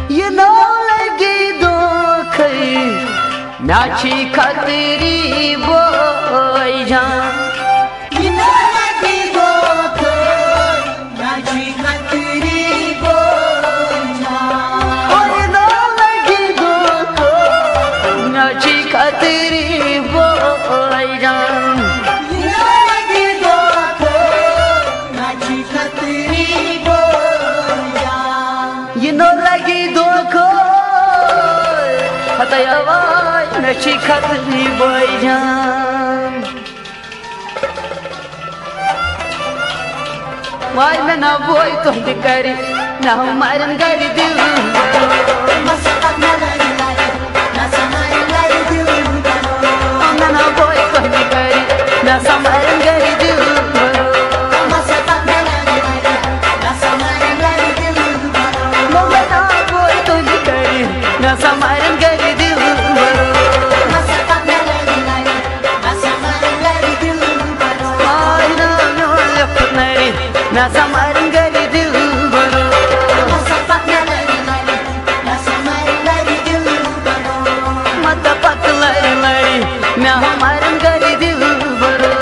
ये न लगी धोखई म्याची खतरी बोई जान ये न लगी धोखई म्याची खतरी बोई जान ओ ये न लगी धोखई म्याची खतरी बोई जान ये न लगी धोखई म्याची खतरी बोई जान ये न लगी धोखई हतयावाय म्याची खतरी बोई जान वाई में ना बोई तो करी ना हमारन गरी दिल ना बोई तो करी ना समारन गरी दिल ना बोई तो करी ना समारन गरी दिल ना समारन गरी दिल भरो मत पक लड़ी लड़ी मैं हमारन गरी दिल भरो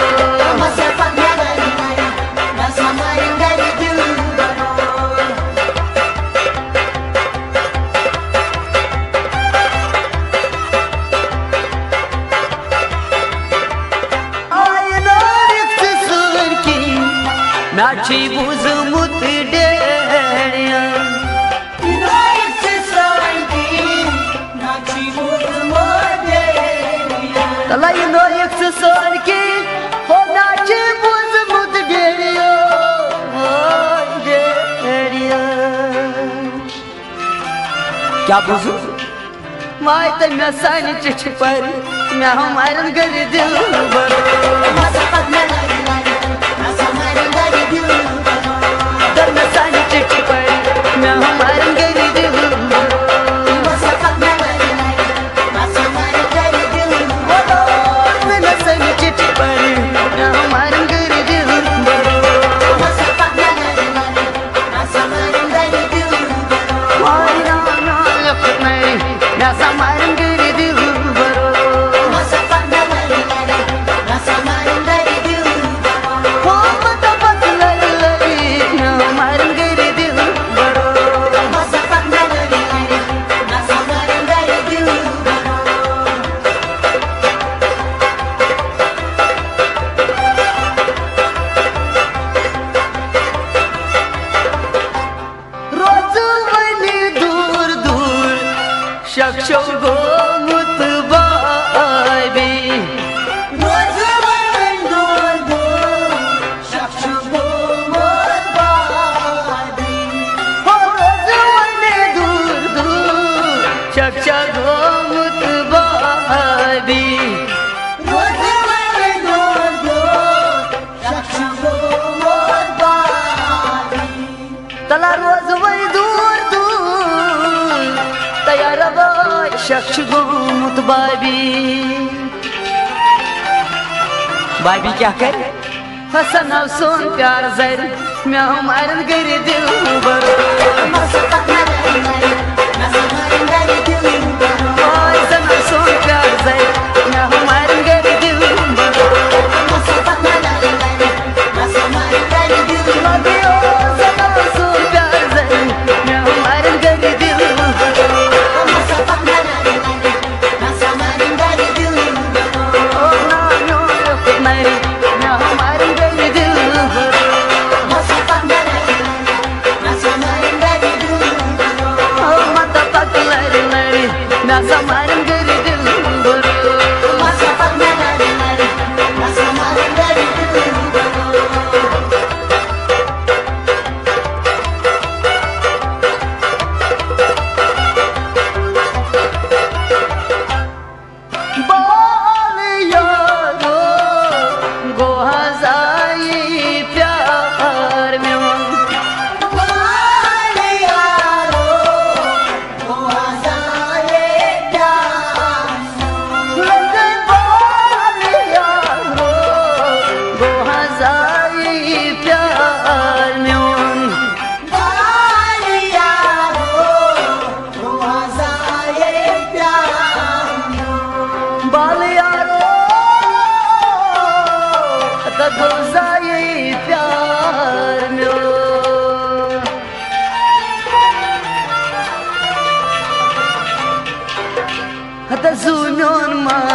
म्याची बुझमुत डेरिया तला ये नो एक से सोन की हो म्याची बुझमुत डेरिया डेरिया क्या बुझू माय ते मैं सानी चिट्ठी पर मैं हमारन गरी दिल भरो शक्षो गो मुत बाबी रोज मन दूर दूर शक्षो गो मुत बाबी हो रोज मन दूर दूर शक्षो गो मुत बाबी रोज मन दूर दूर शक्षो गो मुत बाबी तला रोज मन दूर दूर तयार शख्स गो मुत बाबी बाबी क्या करे हसन अफसोन प्यार जर मैं हमारन गरी दिल भरो हसन अफसोन प्यार जर मैं हमारन गरी दिल भरो हसन अफसोन प्यार जर मैं हमारन गरी दिल भरो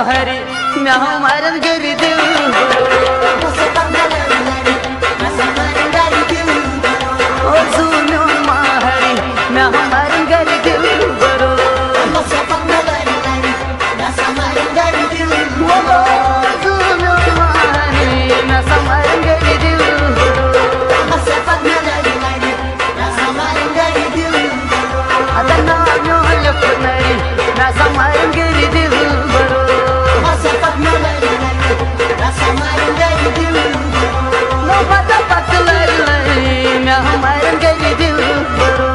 mahari me hamaran gari dil o zulun mahari me hamaran gari dil baro o zulun mahari me hamaran gari dil adana no loknari me hamaran gari dil baro no pata patlari me hamaran gari dil baro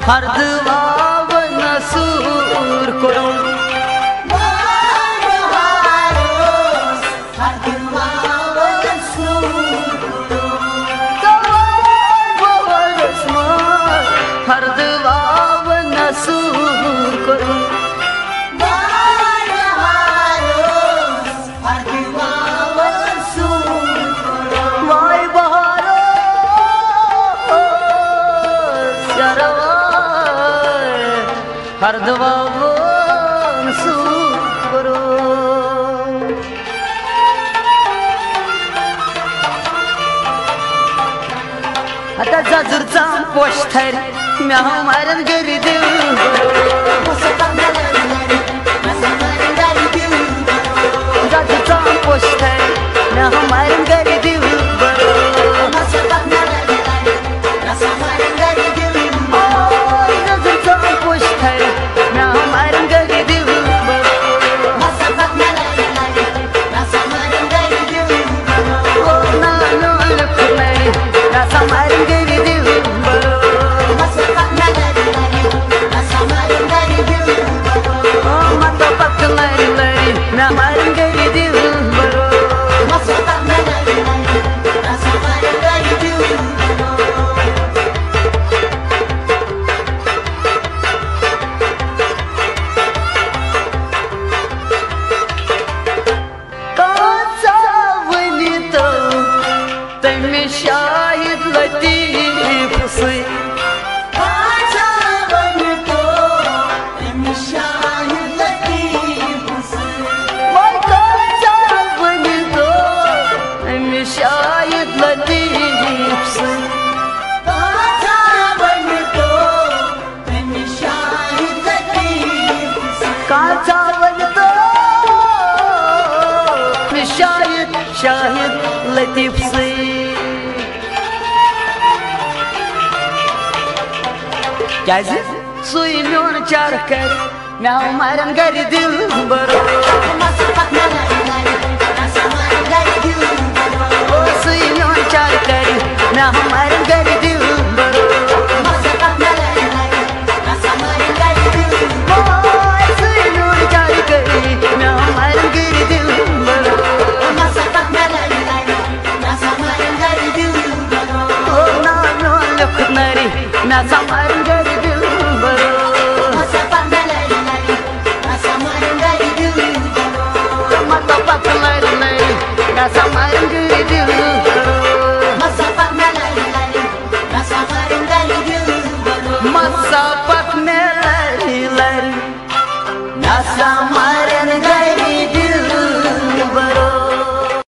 हर दुआव नसूर करो हर दुआव नसूर करो माय बहारो हर दुआवन सुकरो आता जाजूरचा poster me hamaran gari dil जाजूरचा poster me hamaran gari dil baro Shahid Latif से शाहिद लतीफ से शाहिद लतीफ से काचा बन तो शाहिद लतीफ से क्या सुई म्योन चार कर me hamaran gari dil baro o सुई म्योन चार कर me hamaran gari dil baro सुई म्योन चार कर me hamaran gari dil baro o na no loknari me